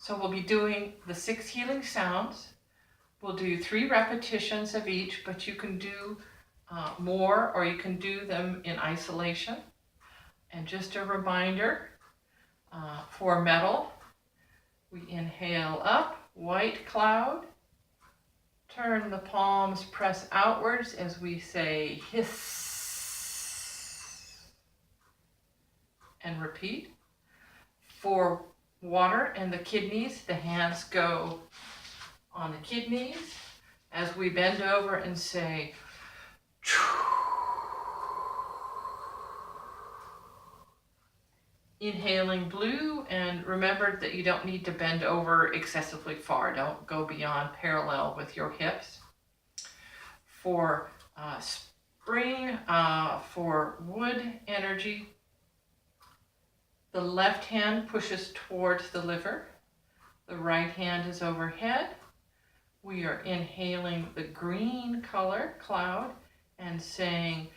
So we'll be doing the 6 healing sounds. We'll do 3 repetitions of each, but you can do more, or you can do them in isolation. And just a reminder, for metal, we inhale up, white cloud. Turn the palms, press outwards as we say hiss. And repeat. For water and the kidneys, the hands go on the kidneys as we bend over and say inhaling blue, and remember that you don't need to bend over excessively far. Don't go beyond parallel with your hips. For spring, for wood energy, the left hand pushes towards the liver. The right hand is overhead. We are inhaling the green color, cloud, and saying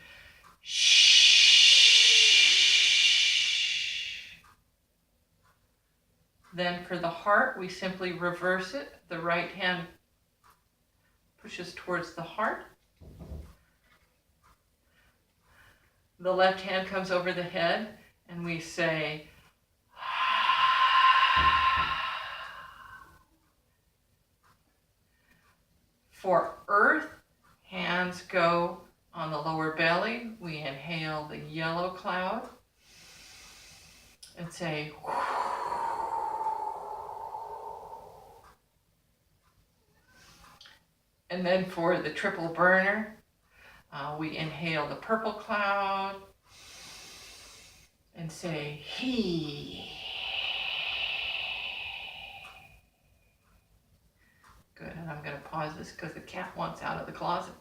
shh. Then for the heart, we simply reverse it. The right hand pushes towards the heart. The left hand comes over the head, and we say for earth, hands go on the lower belly. We inhale the yellow cloud and say and then for the triple burner, we inhale the purple cloud and say he. Good, and I'm going to pause this because the cat wants out of the closet.